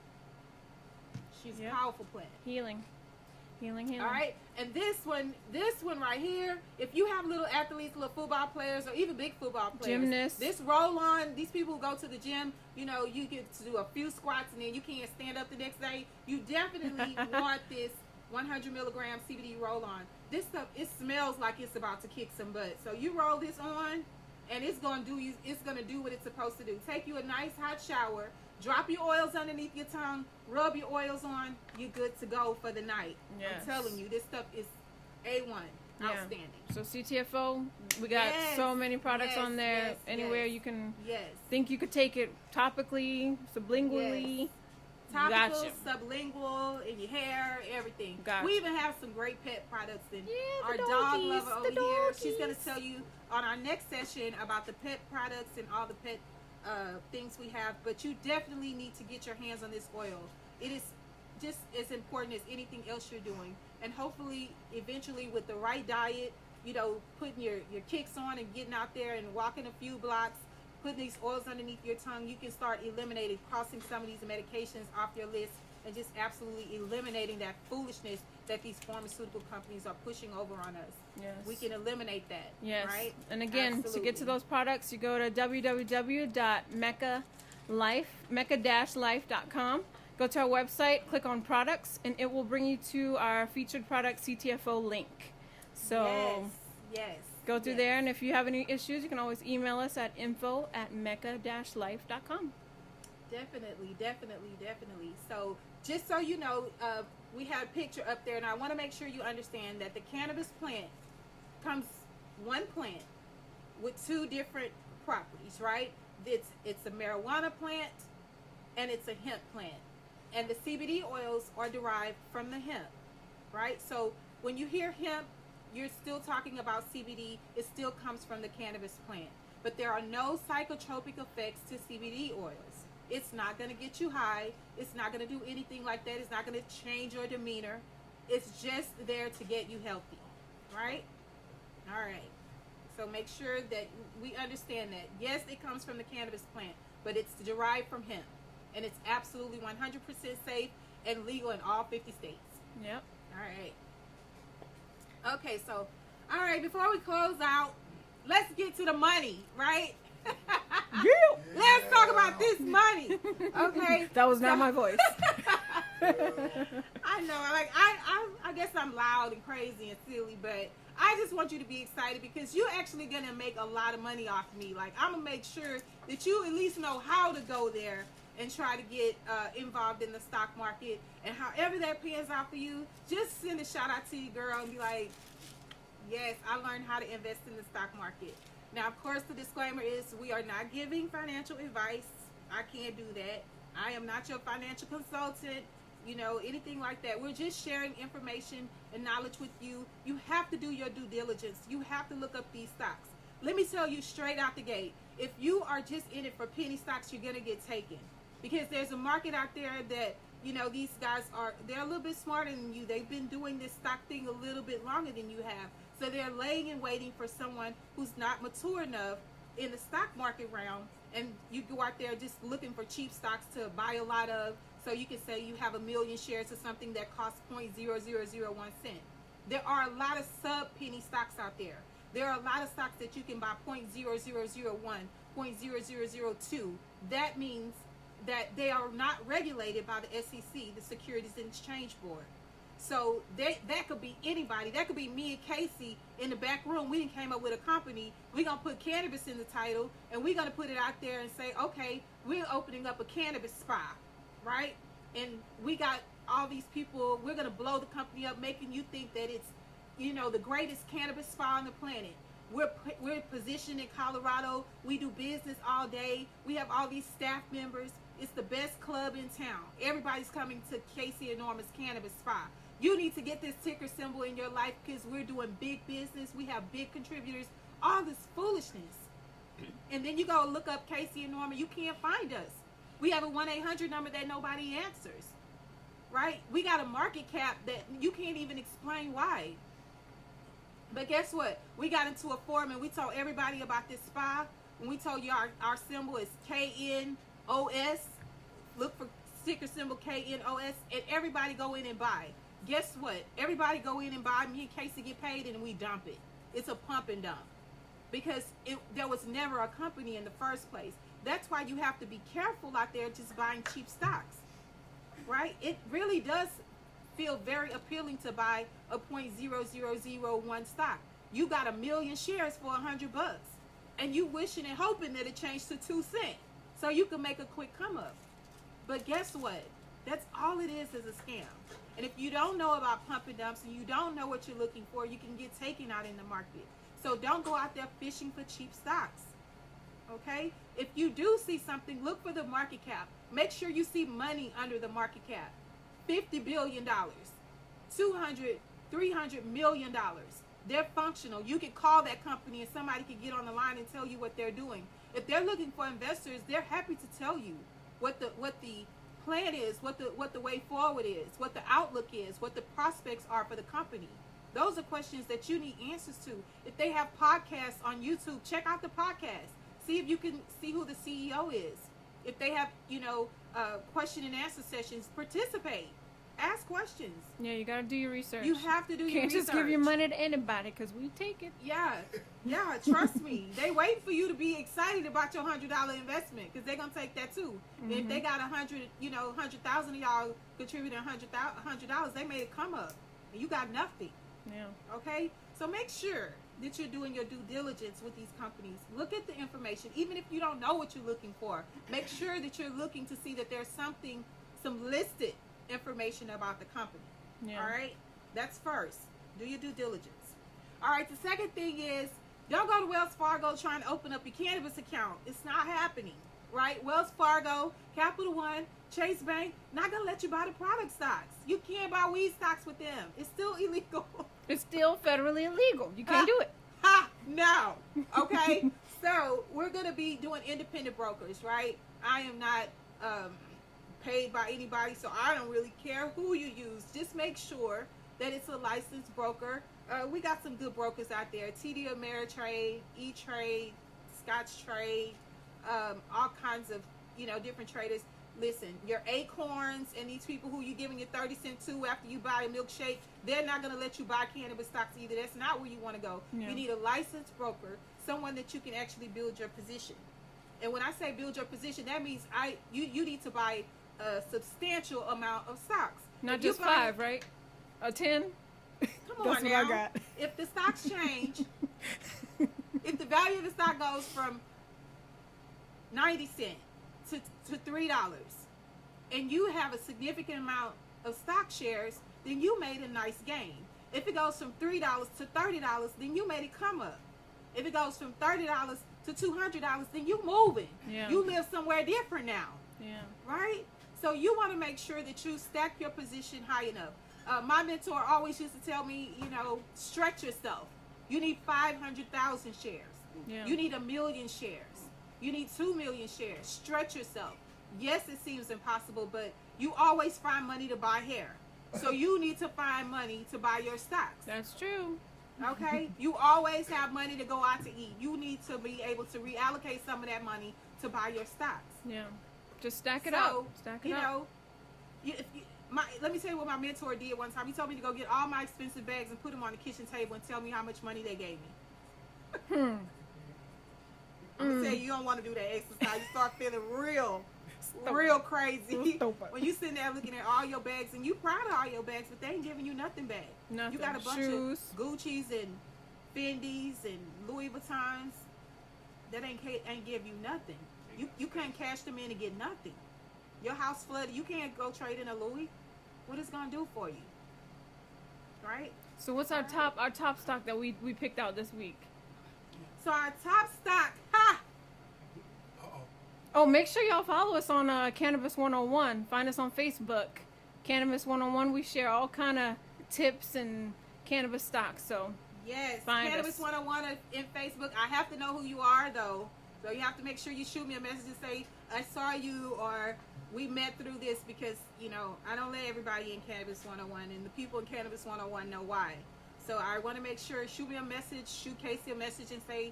Speaker 2: She's a powerful plant.
Speaker 3: Healing. All
Speaker 2: right, and this one right here, if you have little athletes, little football players, or even big football players,
Speaker 3: gymnasts,
Speaker 2: this roll-on, these people who go to the gym, you get to do a few squats and then you can't stand up the next day. You definitely want this 100 milligram CBD roll-on. This stuff, it smells like it's about to kick some butt. So you roll this on, and it's gonna do what it's supposed to do. Take you a nice hot shower. Drop your oils underneath your tongue, rub your oils on, you're good to go for the night. Yes. I'm telling you, this stuff is A1, outstanding.
Speaker 3: So CTFO, we got so many products on there. Anywhere you can think you could take it topically, sublingually.
Speaker 2: Topical, sublingual, in your hair, everything. We even have some great pet products. And our dog lover over here, she's going to tell you on our next session about the pet products and all the pet things we have, but you definitely need to get your hands on this oil. It is just as important as anything else you're doing, and hopefully eventually with the right diet, putting your kicks on and getting out there and walking a few blocks, putting these oils underneath your tongue, you can start crossing some of these medications off your list and just absolutely eliminating that foolishness that these pharmaceutical companies are pushing over on us. Yes. We can eliminate that. Yes. Right?
Speaker 3: And again, to get to those products, you go to www.meca-life.com. Go to our website, click on products, and it will bring you to our featured product CTFO link. So
Speaker 2: yes.
Speaker 3: go through there, and if you have any issues, you can always email us at info@mecca-life.com.
Speaker 2: Definitely. So just so you know, we had a picture up there, and I want to make sure you understand that the cannabis plant comes one plant with two different properties, right? It's a marijuana plant and it's a hemp plant. And the CBD oils are derived from the hemp, right? So when you hear hemp, you're still talking about CBD. It still comes from the cannabis plant. But there are no psychotropic effects to CBD oils. It's not going to get you high. It's not going to do anything like that. It's not going to change your demeanor. It's just there to get you healthy, right? All right. So make sure that we understand that. Yes, it comes from the cannabis plant, but it's derived from hemp. And it's absolutely 100% safe and legal in all 50 states.
Speaker 3: Yep.
Speaker 2: All right. Okay, so, all right, before we close out, let's get to the money, right? Let's talk about this money, okay?
Speaker 3: That was not my voice.
Speaker 2: I know, like, I guess I'm loud and crazy and silly, but I just want you to be excited because you're actually going to make a lot of money off me. Like, I'm going to make sure that you at least know how to go there and try to get involved in the stock market. And however that pans out for you, just send a shout out to your girl and be like, yes, I learned how to invest in the stock market. Now, of course, the disclaimer is we are not giving financial advice. I can't do that. I am not your financial consultant, you know, anything like that. We're just sharing information and knowledge with you. You have to do your due diligence. You have to look up these stocks. Let me tell you straight out the gate, if you are just in it for penny stocks, you're going to get taken. Because there's a market out there that, you know, these guys they're a little bit smarter than you. They've been doing this stock thing a little bit longer than you have. So they're laying and waiting for someone who's not mature enough in the stock market realm. And you go out there just looking for cheap stocks to buy a lot of. So you can say you have 1 million shares of something that costs 0.0001 cent. There are a lot of sub-penny stocks out there. There are a lot of stocks that you can buy 0.0001, 0.0002. That means that they are not regulated by the SEC, the Securities and Exchange Board. So that could be anybody. That could be me and Casey in the back room. We came up with a company. We're going to put cannabis in the title, and we're going to put it out there and say, okay, we're opening up a cannabis spa, right? And we got all these people. We're going to blow the company up, making you think that it's, you know, the greatest cannabis spa on the planet. We're positioned in Colorado. We do business all day. We have all these staff members. It's the best club in town. Everybody's coming to Casey and Norma's Cannabis Spa. You need to get this ticker symbol in your life because we're doing big business. We have big contributors. All this foolishness. And then you go look up Casey and Norma. You can't find us. We have a 1-800 number that nobody answers. Right? We got a market cap that you can't even explain why. But guess what? We got into a forum and we told everybody about this spa. When we told you our symbol is KNOS, look for ticker symbol KNOS, and everybody go in and buy. Guess what? Everybody go in and buy. Me and Casey get paid and we dump it. It's a pump and dump. Because there was never a company in the first place. That's why you have to be careful out there just buying cheap stocks. Right? It really does feel very appealing to buy a 0.0001 stock. You got 1 million shares for $100, and you wishing and hoping that it changed to 2 cents so you can make a quick come up. But guess what? That's all it is a scam. And if you don't know about pump and dumps and you don't know what you're looking for, you can get taken out in the market. So don't go out there fishing for cheap stocks. Okay? If you do see something, look for the market cap. Make sure you see money under the market cap. $50 billion, $200, $300 million. They're functional. You can call that company and somebody can get on the line and tell you what they're doing. If they're looking for investors, they're happy to tell you what the plan is, what the way forward is, what the outlook is, what the prospects are for the company. Those are questions that you need answers to. If they have podcasts on YouTube, check out the podcast. See if you can see who the CEO is. If they have, question and answer sessions, participate. Ask questions.
Speaker 3: Yeah, you gotta do your research.
Speaker 2: You have to do your
Speaker 3: Can't
Speaker 2: research.
Speaker 3: just give your money to anybody because we take it.
Speaker 2: Yeah, trust me. They wait for you to be excited about your $100 investment because they're gonna take that too. If they got 100,000 of y'all contributing $100, they made it come up, and you got nothing.
Speaker 3: Yeah.
Speaker 2: Okay, so make sure that you're doing your due diligence with these companies. Look at the information, even if you don't know what you're looking for. Make sure that you're looking to see that there's some listed information about the company.
Speaker 3: Yeah.
Speaker 2: All right, that's first. Do your due diligence. All right, the second thing is don't go to Wells Fargo trying to open up your cannabis account. It's not happening, right? Wells Fargo, Capital One, Chase Bank, not gonna let you buy the product stocks. You can't buy weed stocks with them. It's still illegal.
Speaker 3: It's still federally illegal. You can't do it.
Speaker 2: No. Okay. So we're gonna be doing independent brokers, right? I am not paid by anybody, so I don't really care who you use. Just make sure that it's a licensed broker. We got some good brokers out there: TD Ameritrade, E-Trade, Scotch Trade, all kinds of different traders. Listen, your Acorns and these people who you giving your 30 cents to after you buy a milkshake, they're not going to let you buy cannabis stocks either. That's not where you want to go.
Speaker 3: Yeah.
Speaker 2: You need a licensed broker, someone that you can actually build your position. And when I say build your position, that means you need to buy a substantial amount of stocks.
Speaker 3: Not
Speaker 2: If you
Speaker 3: just
Speaker 2: buy-
Speaker 3: 5, right? A 10?
Speaker 2: Come
Speaker 3: That's
Speaker 2: on
Speaker 3: what
Speaker 2: now.
Speaker 3: I got.
Speaker 2: If the stocks change, if the value of the stock goes from 90 cents to $3, and you have a significant amount of stock shares, then you made a nice gain. If it goes from $3 to $30, then you made it come up. If it goes from $30 to $200, then you moving.
Speaker 3: Yeah.
Speaker 2: You live somewhere different now,
Speaker 3: Yeah.
Speaker 2: right? So you want to make sure that you stack your position high enough. My mentor always used to tell me, stretch yourself. You need 500,000 shares.
Speaker 3: Yeah.
Speaker 2: You need 1 million shares. You need 2 million shares. Stretch yourself. Yes, it seems impossible, but you always find money to buy hair. So you need to find money to buy your stocks.
Speaker 3: That's true.
Speaker 2: Okay? You always have money to go out to eat. You need to be able to reallocate some of that money to buy your stocks.
Speaker 3: Yeah. Just stack it
Speaker 2: So,
Speaker 3: up. Stack it up.
Speaker 2: Let me tell you what my mentor did one time. He told me to go get all my expensive bags and put them on the kitchen table and tell me how much money they gave me. I'm gonna tell you, you don't want to do that exercise. You start feeling real crazy when you sitting there looking at all your bags, and you proud of all your bags, but they ain't giving you nothing back.
Speaker 3: Nothing.
Speaker 2: You got a bunch
Speaker 3: Shoes.
Speaker 2: of Gucci's and Fendi's and Louis Vuittons that ain't give you nothing. You can't cash them in and get nothing. Your house flooded. You can't go trade in a Louis. What it's gonna do for you, right?
Speaker 3: So what's our top stock that we picked out this week?
Speaker 2: So our top stock,
Speaker 3: Oh, make sure y'all follow us on Cannabis 101. Find us on Facebook, Cannabis 101. We share all kind of tips and cannabis stocks. So
Speaker 2: yes,
Speaker 3: find
Speaker 2: Cannabis
Speaker 3: us.
Speaker 2: 101 in Facebook. I have to know who you are though, so you have to make sure you shoot me a message and say I saw you or we met through this, because I don't let everybody in Cannabis 101, and the people in Cannabis 101 know why. So I want to make sure, shoot me a message, shoot Casey a message and say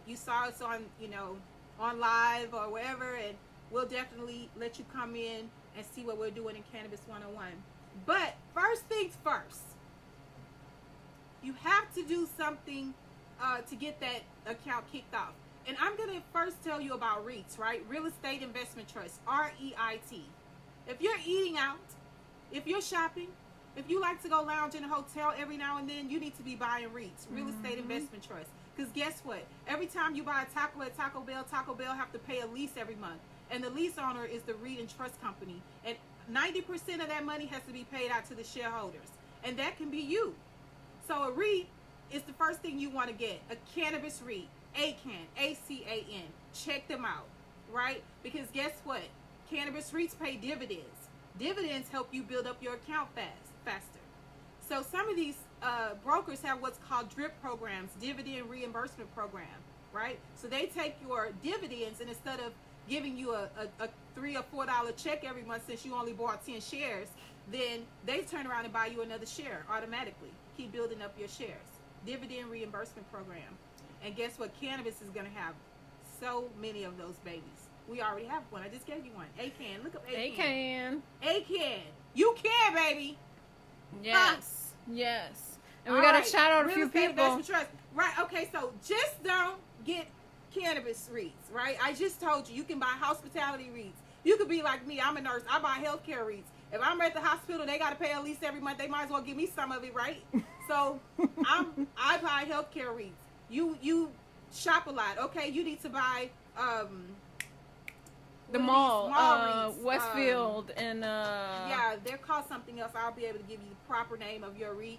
Speaker 2: you saw us on on live or wherever, and we'll definitely let you come in and see what we're doing in Cannabis 101. But first things first, you have to do something to get that account kicked off. And I'm going to first tell you about REITs, right? Real Estate Investment Trust, REIT. If you're eating out, if you're shopping, if you like to go lounge in a hotel every now and then, you need to be buying REITs, Real Estate Investment Trust. Because guess what? Every time you buy a taco at Taco Bell have to pay a lease every month. And the lease owner is the REIT and trust company. And 90% of that money has to be paid out to the shareholders. And that can be you. So a REIT is the first thing you want to get. A cannabis REIT. ACAN. ACAN. Check them out. Right? Because guess what? Cannabis REITs pay dividends. Dividends help you build up your account faster. So some of these brokers have what's called DRIP programs, dividend reimbursement program, right? So they take your dividends, and instead of giving you a $3 or $4 check every month since you only bought 10 shares, then they turn around and buy you another share automatically. Keep building up your shares. Dividend reimbursement program. And guess what? Cannabis is going to have so many of those babies. We already have one. I just gave you one. ACAN. Look up ACAN.
Speaker 3: ACAN.
Speaker 2: ACAN. You can, baby.
Speaker 3: Yes. Yes. And we
Speaker 2: All
Speaker 3: got to
Speaker 2: right.
Speaker 3: shout out a
Speaker 2: Real
Speaker 3: few
Speaker 2: estate
Speaker 3: people.
Speaker 2: investment trust. Right. Okay. So just don't get cannabis REITs. Right. I just told you can buy hospitality REITs. You could be like me. I'm a nurse. I buy healthcare REITs. If I'm at the hospital, they got to pay at least every month. They might as well give me some of it, right? So I buy healthcare REITs. You shop a lot. Okay. You need to buy
Speaker 3: The
Speaker 2: what are
Speaker 3: mall,
Speaker 2: these? Mall REITs.
Speaker 3: Westfield, and
Speaker 2: Yeah, they're called something else. I'll be able to give you the proper name of your REIT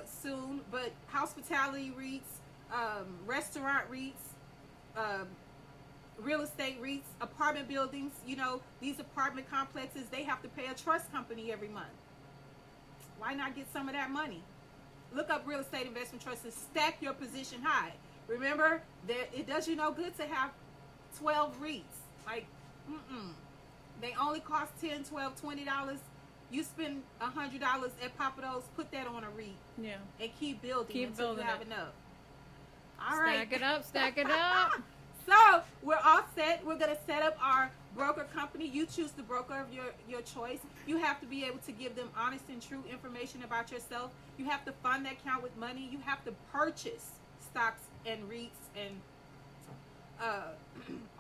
Speaker 2: soon. But hospitality REITs, restaurant REITs, real estate REITs, apartment buildings. You know, these apartment complexes, they have to pay a trust company every month. Why not get some of that money? Look up real estate investment trusts and stack your position high. Remember that it does you no good to have 12 REITs. Like, they only cost $10, $12, $20. You spend $100 at Papados, put that on a REIT.
Speaker 3: yeah.
Speaker 2: And keep building
Speaker 3: Keep
Speaker 2: until
Speaker 3: building
Speaker 2: you have
Speaker 3: it.
Speaker 2: enough. All right.
Speaker 3: Stack it up, stack it up.
Speaker 2: So we're all set. We're gonna set up our broker company. You choose the broker of your choice. You have to be able to give them honest and true information about yourself. You have to fund that account with money. You have to purchase stocks and REITs and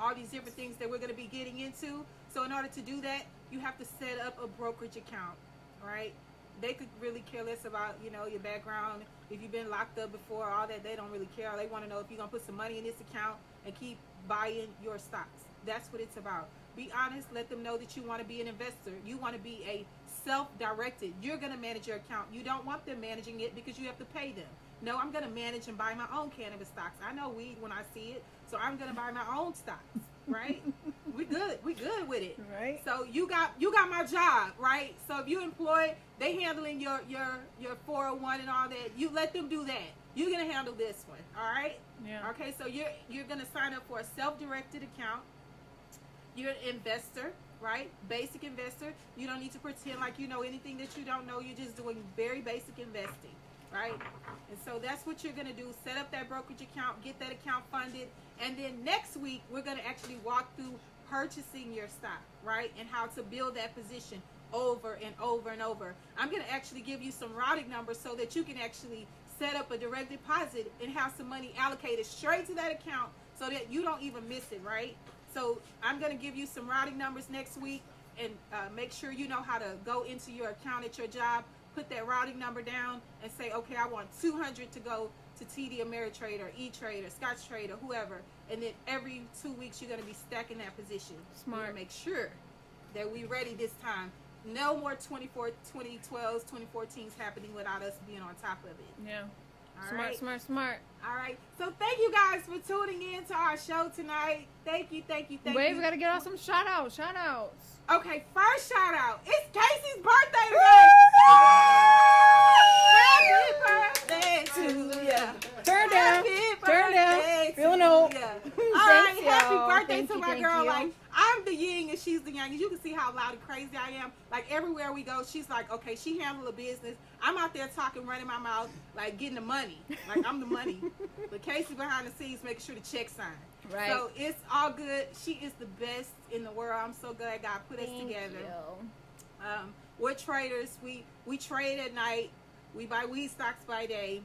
Speaker 2: all these different things that we're gonna be getting into. So in order to do that, you have to set up a brokerage account, right? They could really care less about, you know, your background. If you've been locked up before, all that, they don't really care. They want to know if you're going to put some money in this account and keep buying your stocks. That's what it's about. Be honest. Let them know that you want to be an investor. You want to be a self-directed. You're going to manage your account. You don't want them managing it because you have to pay them. No, I'm going to manage and buy my own cannabis stocks. I know weed when I see it, so I'm going to buy my own stocks, right? We good with it.
Speaker 3: Right.
Speaker 2: So you got my job, right? So if you employed, they handling your 401 and all that. You let them do that. You're gonna handle this one, all right?
Speaker 3: Yeah.
Speaker 2: Okay, so you're gonna sign up for a self-directed account. You're an investor, right? Basic investor. You don't need to pretend like you know anything that you don't know. You're just doing very basic investing, right? And so that's what you're gonna do. Set up that brokerage account, get that account funded, and then next week we're gonna actually walk through purchasing your stock, right? And how to build that position over and over and over. I'm going to actually give you some routing numbers so that you can actually set up a direct deposit and have some money allocated straight to that account so that you don't even miss it, right? So I'm going to give you some routing numbers next week and make sure you know how to go into your account at your job, put that routing number down and say, okay, I want 200 to go to TD Ameritrade or E-Trade or Scotch Trade or whoever, and then every 2 weeks you're going to be stacking that position.
Speaker 3: Smart.
Speaker 2: To make sure that we're ready this time. No more 2012s, 2014s happening without us being on top of it.
Speaker 3: Yeah.
Speaker 2: All
Speaker 3: Smart,
Speaker 2: right?
Speaker 3: smart.
Speaker 2: All right. So thank you guys for tuning in to our show tonight. Thank you.
Speaker 3: Wait,
Speaker 2: you.
Speaker 3: we got to get out some shout-outs.
Speaker 2: Okay, first shout out. It's Casey's birthday today. Happy birthday to ya.
Speaker 3: Turn down. Feeling old.
Speaker 2: All right,
Speaker 3: Thanks,
Speaker 2: happy
Speaker 3: y'all.
Speaker 2: birthday
Speaker 3: Thank
Speaker 2: to
Speaker 3: you,
Speaker 2: my
Speaker 3: thank
Speaker 2: girl.
Speaker 3: you.
Speaker 2: Like, I'm the yin and she's the yang. You can see how loud and crazy I am. Like, everywhere we go, she's like, okay, she handle a business. I'm out there talking, running my mouth, like getting the money. Like, I'm the money. But Casey behind the scenes making sure the check signed.
Speaker 3: Right.
Speaker 2: So it's all good. She is the best in the world. I'm so glad God put us together. We're traders. We trade at night. We buy weed stocks by day.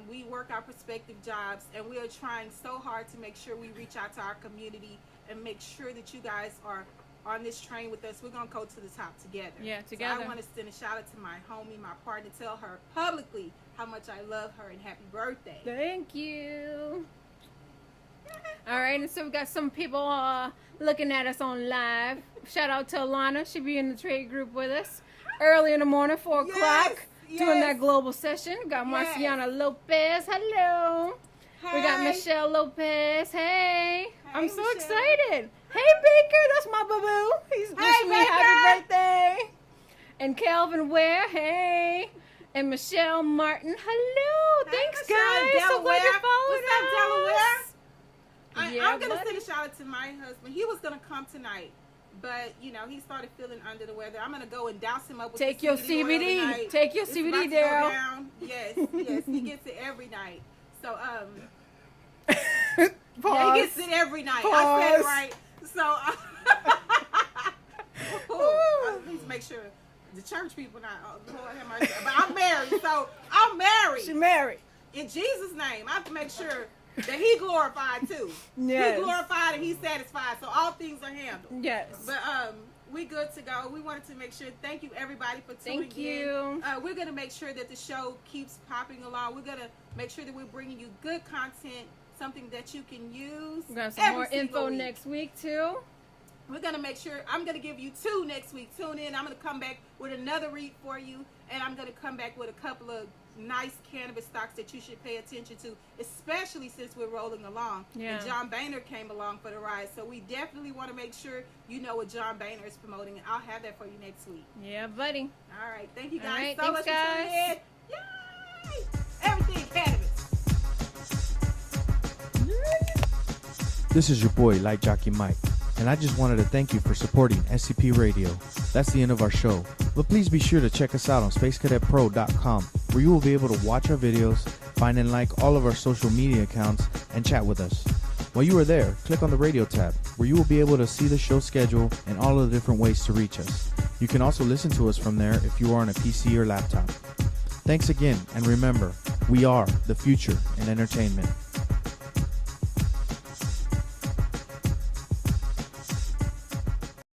Speaker 2: We work our prospective jobs, and we are trying so hard to make sure we reach out to our community and make sure that you guys are on this train with us. We're going to go to the top together.
Speaker 3: Yeah, together.
Speaker 2: So I want to send a shout out to my homie, my partner, tell her publicly how much I love her and happy birthday.
Speaker 3: Thank you. All right, and so we got some people looking at us on live. Shout out to Alana. She be in the trade group with us early in the morning, 4 o'clock, doing that global session. We got Marciana Lopez. Hello.
Speaker 2: Hi.
Speaker 3: We got Michelle Lopez. Hey. I'm so
Speaker 2: Michelle.
Speaker 3: excited. Hey, Baker. That's my boo-boo. He's wishing me happy birthday. And Calvin Ware. Hey. And Michelle Martin. Hello.
Speaker 2: Hey,
Speaker 3: Thanks,
Speaker 2: Michelle,
Speaker 3: guys. So glad you
Speaker 2: Delaware.
Speaker 3: followed
Speaker 2: What's up, Delaware?
Speaker 3: us. Yeah,
Speaker 2: I'm going to
Speaker 3: buddy.
Speaker 2: send a shout out to my husband. He was going to come tonight, but, you know, he started feeling under the weather. I'm going to go and douse him up with
Speaker 3: Take
Speaker 2: the
Speaker 3: your
Speaker 2: CBD. oil
Speaker 3: CBD.
Speaker 2: tonight.
Speaker 3: Take your
Speaker 2: It's
Speaker 3: CBD,
Speaker 2: about to go
Speaker 3: Daryl.
Speaker 2: down. Yes, he gets it every night. So,
Speaker 3: Pause.
Speaker 2: yeah, he gets it every night. I
Speaker 3: Pause.
Speaker 2: said it right. So, please make sure. the church people not. Oh, Lord have mercy. But I'm married, so I'm married.
Speaker 3: She married.
Speaker 2: In Jesus' name, I have to make sure that He glorified too.
Speaker 3: Yes.
Speaker 2: He glorified and He's satisfied, so all things are handled.
Speaker 3: Yes.
Speaker 2: But we good to go. We wanted to make sure. Thank you everybody for tuning
Speaker 3: Thank you.
Speaker 2: in. We're gonna make sure that the show keeps popping along. We're gonna make sure that we're bringing you good content, something that you can use.
Speaker 3: We're gonna have some
Speaker 2: every
Speaker 3: more
Speaker 2: single
Speaker 3: info
Speaker 2: week.
Speaker 3: next week too.
Speaker 2: We're going to make sure, I'm going to give you 2 next week. Tune in. I'm going to come back with another read for you. And I'm going to come back with a couple of nice cannabis stocks that you should pay attention to, especially since we're rolling along.
Speaker 3: Yeah.
Speaker 2: And John Boehner came along for the ride. So we definitely want to make sure you know what John Boehner is promoting. And I'll have that for you next week.
Speaker 3: Yeah, buddy.
Speaker 2: All right. Thank you
Speaker 3: All
Speaker 2: guys
Speaker 3: right,
Speaker 2: so
Speaker 3: thanks,
Speaker 2: much for tuning in.
Speaker 3: guys.
Speaker 2: Yay! Everything cannabis.
Speaker 6: This is your boy, Light Jockey Mike, and I just wanted to thank you for supporting SCP Radio. That's the end of our show, but please be sure to check us out on SpaceCadetPro.com, where you will be able to watch our videos, find and like all of our social media accounts, and chat with us. While you are there, click on the radio tab, where you will be able to see the show schedule and all of the different ways to reach us. You can also listen to us from there if you are on a PC or laptop. Thanks again, and remember, we are the future in entertainment.